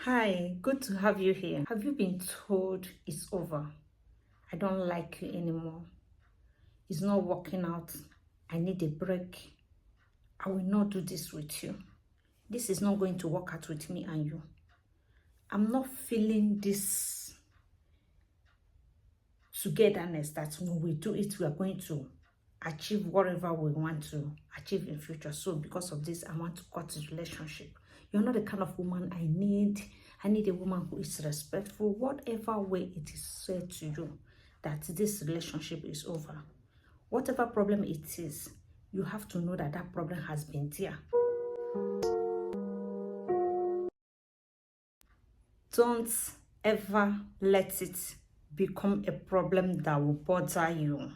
Hi, good to have you here. Have you been told it's over? I don't like you anymore. It's not working out. I need a break. I will not do this with you. This is not going to work out with me and you. I'm not feeling this togetherness that when we do it, we are going to achieve whatever we want to achieve in future. So because of this, I want to cut the relationship. You're not the kind of woman I need. I need a woman who is respectful, whatever way it is said to you that this relationship is over. Whatever problem it is, you have to know that that problem has been there. Don't ever let it become a problem that will bother you.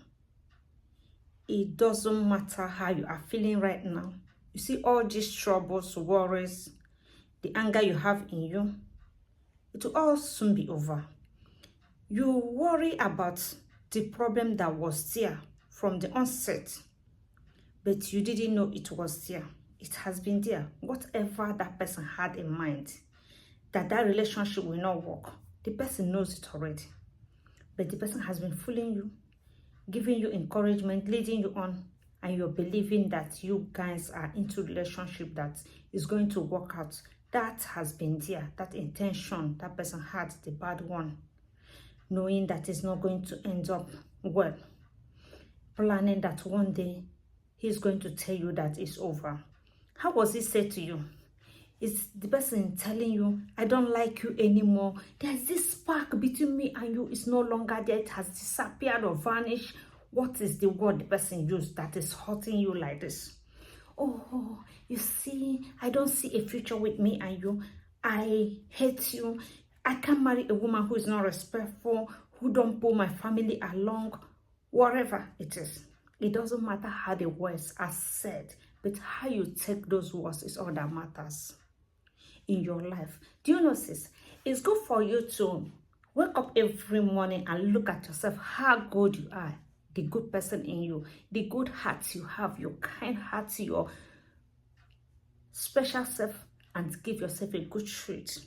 It doesn't matter how you are feeling right now. You see all these troubles, worries, the anger you have in you, it will all soon be over. You worry about the problem that was there from the onset, but you didn't know it was there. It has been there. Whatever that person had in mind, that relationship will not work, the person knows it already. But the person has been fooling you, giving you encouragement, leading you on, and you're believing that you guys are into a relationship that is going to work out. That has been there. That intention that person had, the bad one, knowing that it's not going to end up well, planning that one day he's going to tell you that it's over. How was it said to you? Is the person telling you, I don't like you anymore? There's this spark between me and you. It's no longer there. It has disappeared or vanished. What is the word the person used that is hurting you like this? Oh, you see, I don't see a future with me and you. I hate you. I can't marry a woman who is not respectful, who don't pull my family along, whatever it is. It doesn't matter how the words are said, but how you take those words is all that matters in your life. Do you know, sis? It's good for you to wake up every morning and look at yourself, how good you are, the good person in you, the good heart you have, your kind heart, your special self, and give yourself a good treat.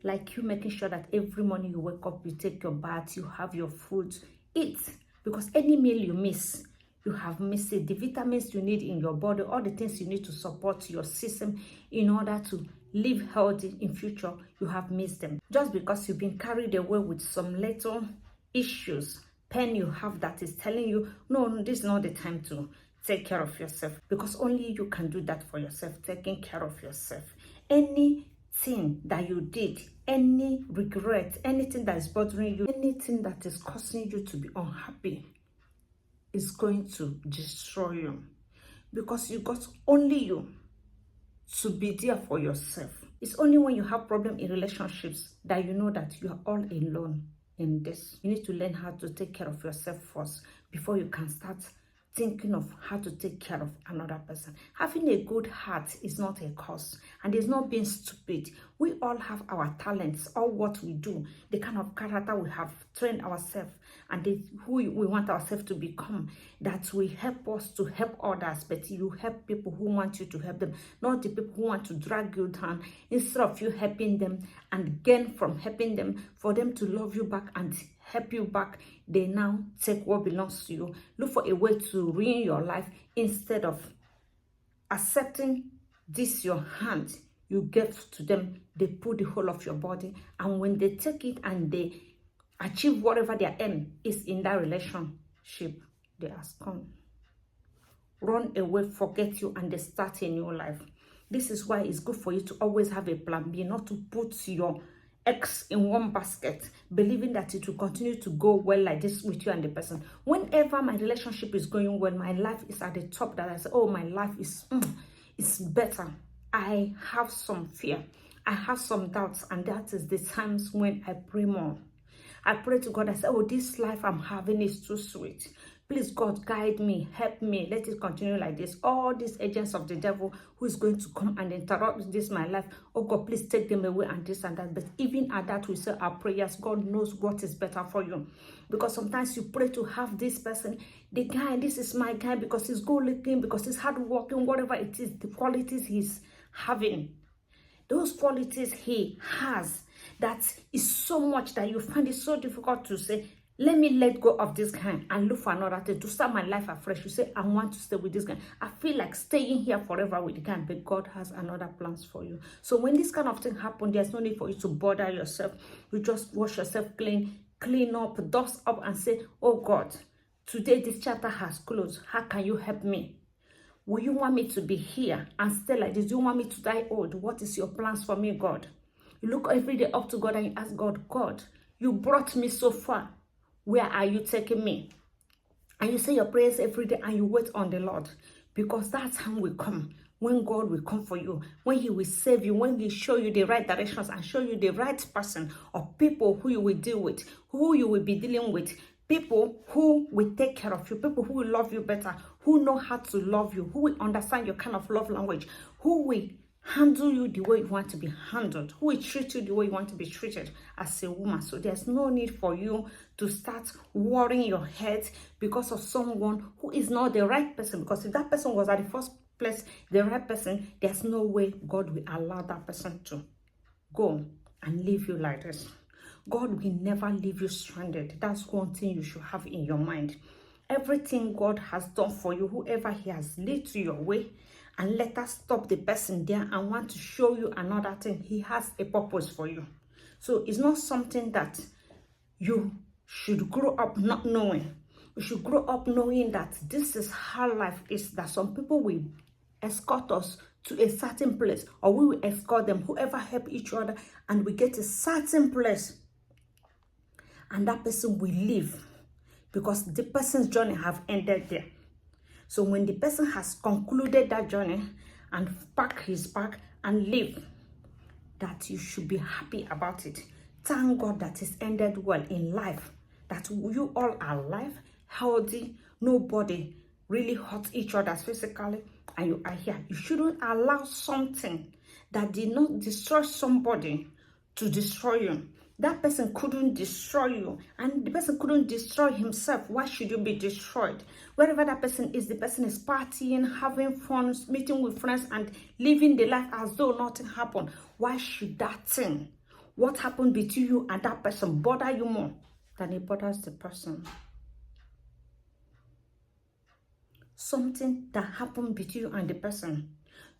Like you making sure that every morning you wake up, you take your bath, you have your food, eat. Because any meal you miss, you have missed it. The vitamins you need in your body, all the things you need to support your system in order to live healthy in future, you have missed them. Just because you've been carried away with some little issues, pain you have that is telling you, no, this is not the time to take care of yourself. Because only you can do that for yourself, taking care of yourself. Anything that you did, any regret, anything that is bothering you, anything that is causing you to be unhappy is going to destroy you, because you got only you to be there for yourself. It's only when you have problem in relationships that you know that you are all alone in this. You need to learn how to take care of yourself first before you can start thinking of how to take care of another person. Having a good heart is not a curse, and it's not being stupid. We all have our talents, all what we do, the kind of character we have trained ourselves, and who we want ourselves to become, that will help us to help others. But you help people who want you to help them, not the people who want to drag you down. Instead of you helping them and gain from helping them, for them to love you back and help you back, they now take what belongs to you. Look for a way to ruin your life instead of accepting this your hand you gave to them. They put the whole of your body, and when they take it and they achieve whatever their aim is in that relationship, they are gone. Run away, forget you, and they start a new life. This is why it's good for you to always have a plan B, not to put your eggs in one basket, believing that it will continue to go well like this with you and the person. Whenever my relationship is going well, my life is at the top, that I say, oh, my life is it's better, I have some fear, I have some doubts, and that is the times when I pray more. I pray to God. I say, oh, this life I'm having is too sweet. Please, God, guide me, help me. Let it continue like this. All these agents of the devil who is going to come and interrupt this my life, oh God, please take them away, and this and that. But even at that, we say our prayers. God knows what is better for you. Because sometimes you pray to have this person, the guy, this is my guy, because he's good looking, because he's hardworking, whatever it is, the qualities he's having. those qualities he has that is so much that you find it so difficult to say, let me let go of this guy and look for another thing to start my life afresh. You say, I want to stay with this guy. I feel like staying here forever with the guy, but God has another plans for you. So when this kind of thing happens, there's no need for you to bother yourself. You just wash yourself clean up, dust up, and say, oh God, today this chapter has closed. How can you help me? Will you want me to be here and stay like this? Do you want me to die old? What is your plans for me, God? You look every day up to God and you ask God, God, you brought me so far. Where are you taking me? And you say your prayers every day and you wait on the Lord, because that time will come when God will come for you, when he will save you, when he show you the right directions and show you the right person or people who you will deal with, who you will be dealing with, people who will take care of you, people who will love you better, who know how to love you, who will understand your kind of love language, who will handle you the way you want to be handled, who will treat you the way you want to be treated as a woman. So there's no need for you to start worrying your head because of someone who is not the right person. Because if that person was at the first place the right person, there's no way God will allow that person to go and leave you like this. God will never leave you stranded. That's one thing you should have in your mind. Everything God has done for you, whoever he has led to your way, and let us stop the person there and want to show you another thing. He has a purpose for you. So it's not something that you should grow up not knowing. You should grow up knowing that this is how life is, that some people will escort us to a certain place, or we will escort them, whoever help each other, and we get a certain place, and that person will leave because the person's journey have ended there. So when the person has concluded that journey and pack his bag and leave, that you should be happy about it. Thank God that it's ended well in life, that you all are alive, healthy, nobody really hurt each other physically, and you are here. You shouldn't allow something that did not destroy somebody to destroy you. That person couldn't destroy you, and the person couldn't destroy himself. Why should you be destroyed? Wherever that person is, the person is partying, having fun, meeting with friends, and living the life as though nothing happened. Why should that thing, what happened between you and that person, bother you more than it bothers the person? Something that happened between you and the person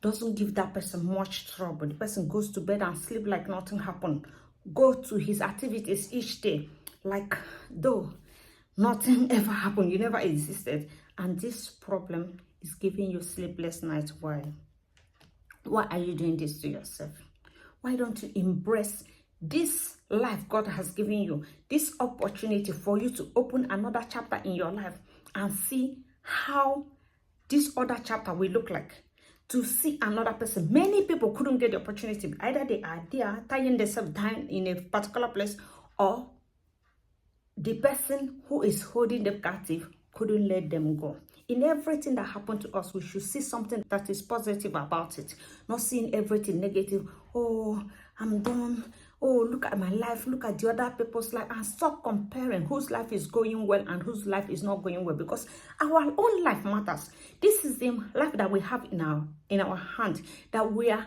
doesn't give that person much trouble. The person goes to bed and sleep like nothing happened. Go to his activities each day like though nothing ever happened, you never existed. And this problem is giving you sleepless nights. Why are you doing this to yourself? Why don't you embrace this life God has given you, this opportunity for you to open another chapter in your life and see how this other chapter will look like? To see another person. Many people couldn't get the opportunity. Either they are there tying themselves down in a particular place, or the person who is holding them captive couldn't let them go. In everything that happened to us, we should see something that is positive about it, not seeing everything negative. Oh, I'm done. Oh, look at my life, look at the other people's life, and stop comparing whose life is going well and whose life is not going well, because our own life matters. This is the life that we have in our hand, that we are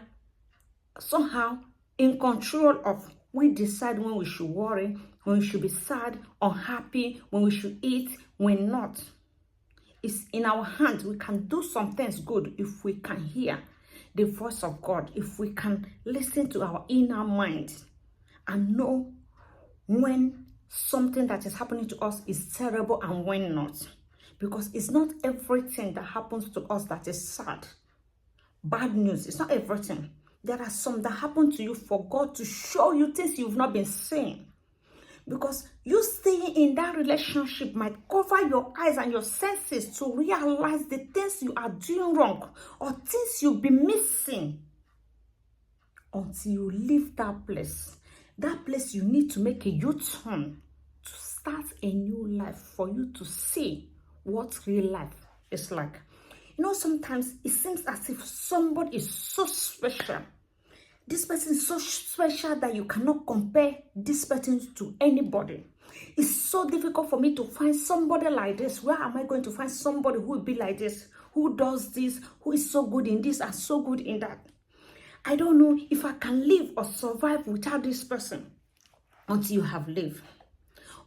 somehow in control of. We decide when we should worry, when we should be sad, unhappy, when we should eat, when not. It's in our hands. We can do some things good if we can hear the voice of God, if we can listen to our inner mind and know when something that is happening to us is terrible and when not. Because it's not everything that happens to us that is sad. Bad news, it's not everything. There are some that happen to you for God to show you things you've not been seeing. Because you staying in that relationship might cover your eyes and your senses to realize the things you are doing wrong or things you'll be missing until you leave that place. That place, you need to make a U-turn to start a new life for you to see what real life is like. You know, sometimes it seems as if somebody is so special. This person is so special that you cannot compare this person to anybody. It's so difficult for me to find somebody like this. Where am I going to find somebody who will be like this? Who does this? Who is so good in this and so good in that? I don't know if I can live or survive without this person. Until you have lived,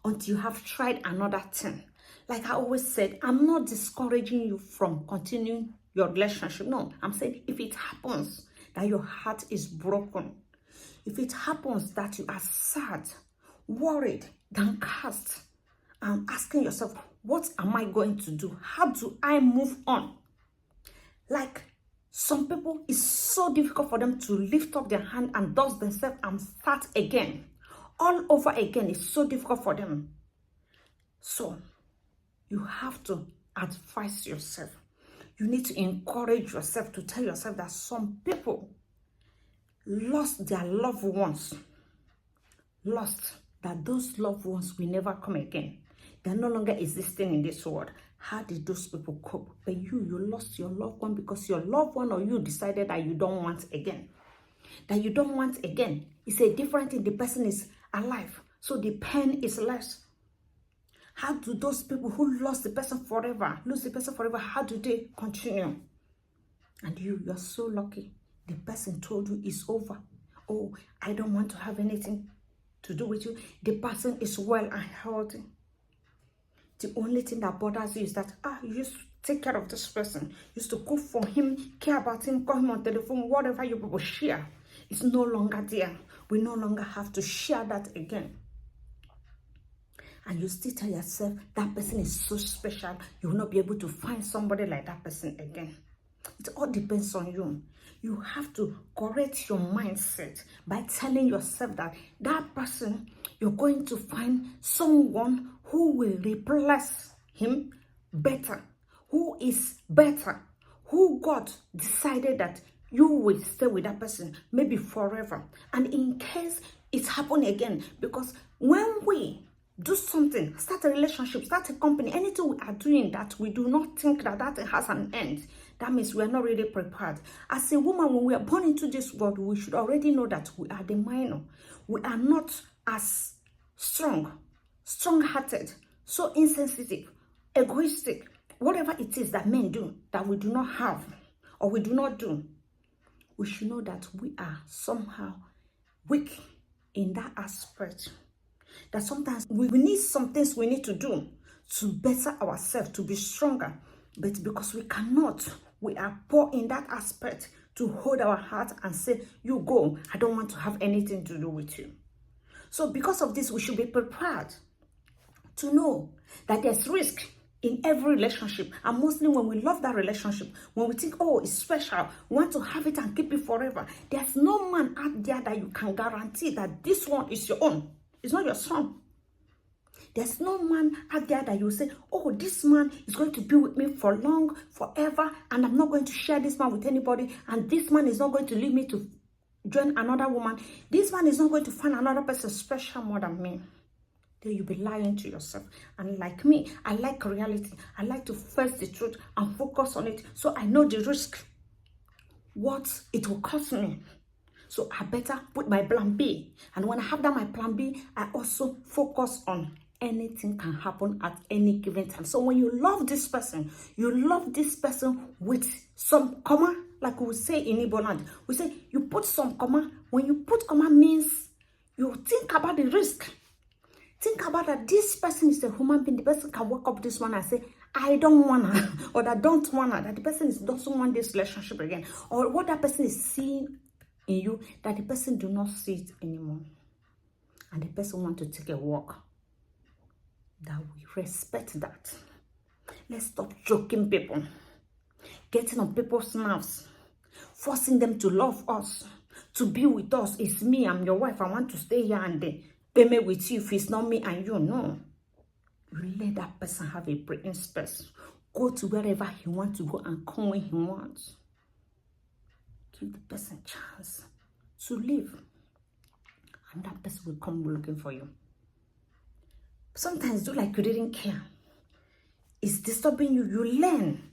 until you have tried another thing. Like I always said, I'm not discouraging you from continuing your relationship. No, I'm saying if it happens that your heart is broken, if it happens that you are sad, worried, downcast, and asking yourself, what am I going to do? How do I move on? Like some people, it's so difficult for them to lift up their hand and dust themselves and start again. All over again, it's so difficult for them. So you have to advise yourself. You need to encourage yourself to tell yourself that some people lost their loved ones. Lost that those loved ones will never come again. They're no longer existing in this world. How did those people cope? But you lost your loved one because your loved one or you decided that you don't want again. That you don't want again. It's a different thing. The person is alive, so the pain is less. How do those people who lost the person forever, lose the person forever, how do they continue? And you're so lucky. The person told you it's over. Oh, I don't want to have anything to do with you. The person is well and healthy. The only thing that bothers you is that you used to take care of this person. You used to cook for him, care about him, call him on telephone, whatever you people share. It's no longer there. We no longer have to share that again. And you still tell yourself that person is so special, you will not be able to find somebody like that person again. It all depends on you. You have to correct your mindset by telling yourself that that person, you're going to find someone who will replace him better, who is better, who God decided that you will stay with that person, maybe forever. And in case it happen again, because when we do something, start a relationship, start a company, anything we are doing that we do not think that that has an end, that means we are not really prepared. As a woman, when we are born into this world, we should already know that we are the minor. We are not as strong-hearted, so insensitive, egoistic, whatever it is that men do that we do not have or we do not do. We should know that we are somehow weak in that aspect. That sometimes we need some things we need to do to better ourselves, to be stronger. But because we cannot, we are poor in that aspect to hold our heart and say, you go, I don't want to have anything to do with you. So because of this, we should be prepared to know that there's risk in every relationship. And mostly when we love that relationship, when we think, oh, it's special, we want to have it and keep it forever. There's no man out there that you can guarantee that this one is your own. It's not your son. There's no man out there that you say, oh, this man is going to be with me for long, forever, and I'm not going to share this man with anybody, and this man is not going to leave me to join another woman. This man is not going to find another person special more than me. Then you'll be lying to yourself. And like me, I like reality. I like to face the truth and focus on it, so I know the risk, what it will cost me. So I better put my plan B. And when I have that my plan B, I also focus on anything can happen at any given time. So when you love this person, you love this person with some comma, like we say in Igbo land. We say you put some comma. When you put comma means you think about the risk. Think about that this person is a human being. The person can wake up this one and say, I don't wanna, or that don't wanna, that the person doesn't want this relationship again. Or what that person is seeing in you, that the person do not see it anymore, and the person want to take a walk. That we respect that. Let's stop joking people, getting on people's nerves, forcing them to love us, to be with us. It's me, I'm your wife, I want to stay here and there. Pay me with you if it's not me and you. No. You let that person have a breathing space. Go to wherever he wants to go and come when he wants. Give the person a chance to live, and that person will come looking for you. Sometimes do like you didn't care. It's disturbing you. You learn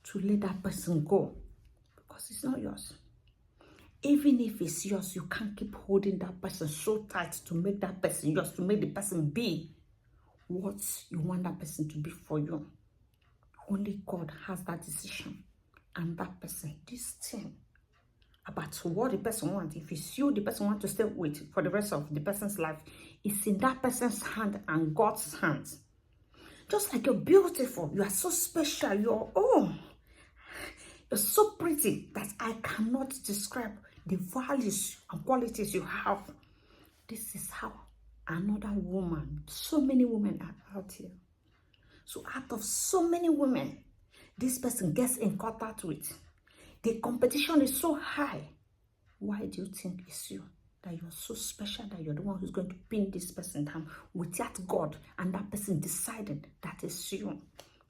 to let that person go because it's not yours. Even if it's yours, you can't keep holding that person so tight to make that person yours, to make the person be what you want that person to be for you. Only God has that decision. And that person, this thing, about what the person wants. If it's you the person wants to stay with for the rest of the person's life, it's in that person's hand and God's hands. Just like you're beautiful, you are so special, you're so pretty that I cannot describe the values and qualities you have. This is how another woman, so many women are out here. So out of so many women, this person gets in contact with. The competition is so high. Why do you think it's you? That you're so special, that you're the one who's going to pin this person down without God and that person decided that it's you.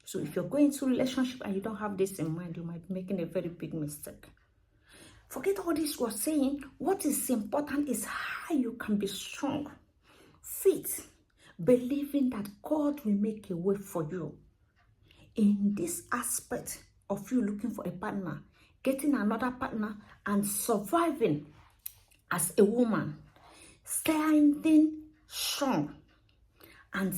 So if you're going to a relationship and you don't have this in mind, you might be making a very big mistake. Forget all this we're saying. What is important is how you can be strong, fit, believing that God will make a way for you. In this aspect of you looking for a partner, getting another partner, and surviving as a woman, standing strong and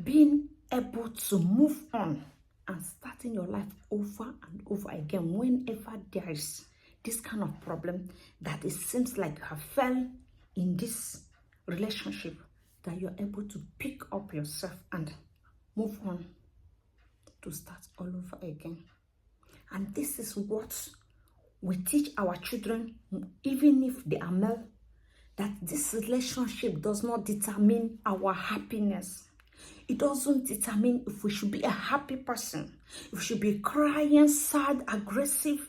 being able to move on and starting your life over and over again whenever there is this kind of problem that it seems like you have fell in this relationship, that you're able to pick up yourself and move on to start all over again. And this is what we teach our children, even if they are male, that this relationship does not determine our happiness. It doesn't determine if we should be a happy person, if we should be crying, sad, aggressive,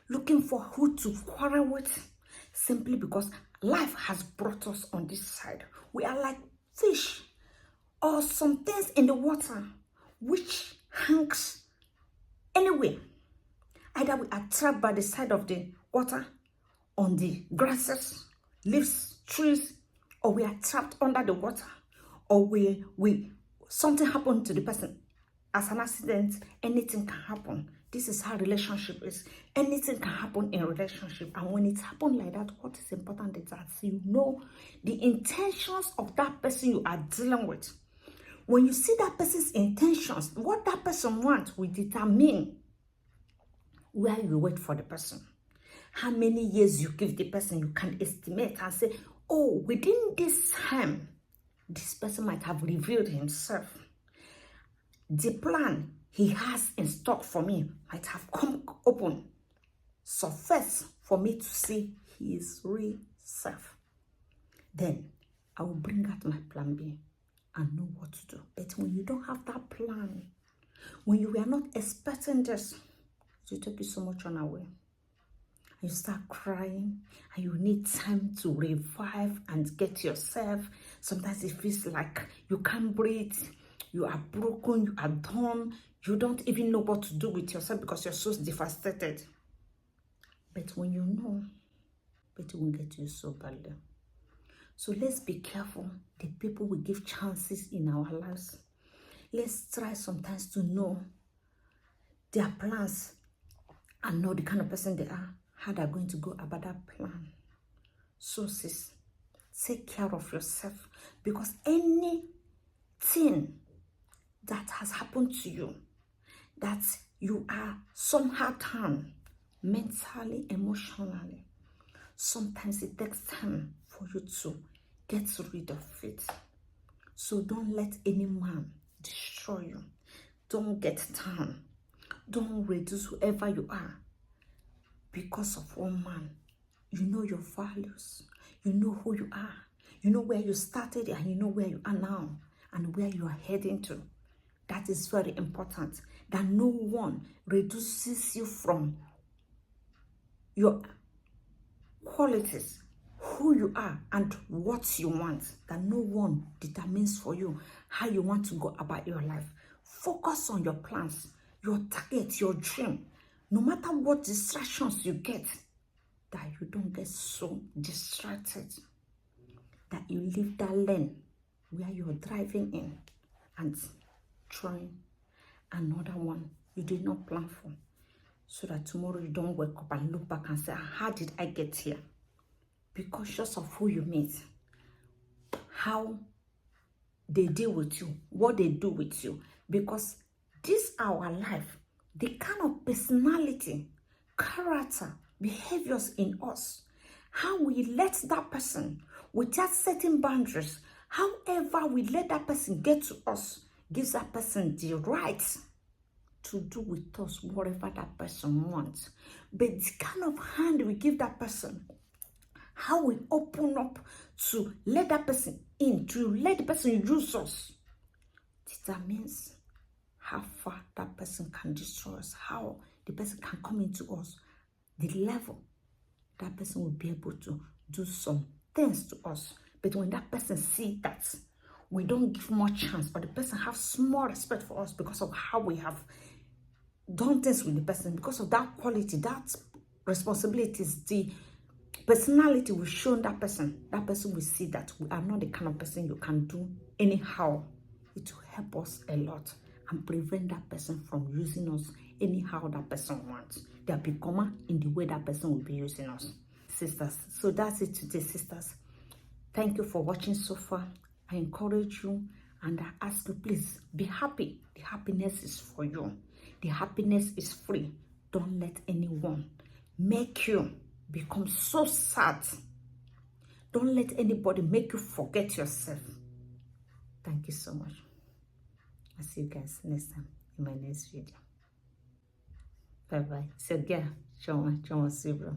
looking for who to quarrel with, simply because life has brought us on this side. We are like fish or some things in the water which hangs anywhere. Either we are trapped by the side of the water, on the grasses, leaves, trees, or we are trapped under the water, or we something happened to the person as an accident. Anything can happen. This is how relationship is. Anything can happen in a relationship, and when it happens like that, what is important is that you know the intentions of that person you are dealing with. When you see that person's intentions, what that person wants will determine where you wait for the person. How many years you give the person, you can estimate and say, oh, within this time, this person might have revealed himself. The plan he has in stock for me might have come open, surface for me to see his real self. Then I will bring out my plan B and know what to do. But when you don't have that plan, when you were not expecting this, it will take you so much on away. You start crying and you need time to revive and get yourself. Sometimes it feels like you can't breathe, you are broken, you are done, you don't even know what to do with yourself because you're so devastated. But when you know, it won't get you so badly. So let's be careful the people we give chances in our lives. Let's try sometimes to know their plans and know the kind of person they are, how they're going to go about that plan. So sis, take care of yourself, because anything that has happened to you, that you are somehow down mentally, emotionally, sometimes it takes time for you to get rid of it. So don't let any man destroy you. Don't get down. Don't reduce whoever you are because of one man. You know your values. You know who you are. You know where you started and you know where you are now and where you are heading to. That is very important. That no one reduces you from your qualities, who you are and what you want. That no one determines for you how you want to go about your life. Focus on your plans, your target, your dream. No matter what distractions you get, that you don't get so distracted that you leave that lane where you're driving in and trying another one you did not plan for, so that tomorrow you don't wake up and look back and say, how did I get here? Be cautious of who you meet, how they deal with you, what they do with you, because this our life, the kind of personality, character behaviors in us, how we let that person, without setting boundaries, however we let that person get to us, gives that person the right to do with us whatever that person wants. But the kind of hand we give that person, how we open up to let that person in, to let the person use us, determines how far that person can destroy us, how the person can come into us, the level that person will be able to do some things to us. But when that person sees that we don't give more chance, or the person has small respect for us because of how we have done things with the person, because of that quality, that responsibilities, the personality we've shown that person will see that we are not the kind of person you can do anyhow. It will help us a lot and prevent that person from using us anyhow that person wants. They'll become in the way that person will be using us. Sisters, so that's it today, sisters. Thank you for watching so far. I encourage you and I ask you, please be happy. The happiness is for you. The happiness is free. Don't let anyone make you become so sad. Don't let anybody make you forget yourself. Thank you so much. I'll see you guys next time in my next video. Bye bye. So yeah, Choma Sibro.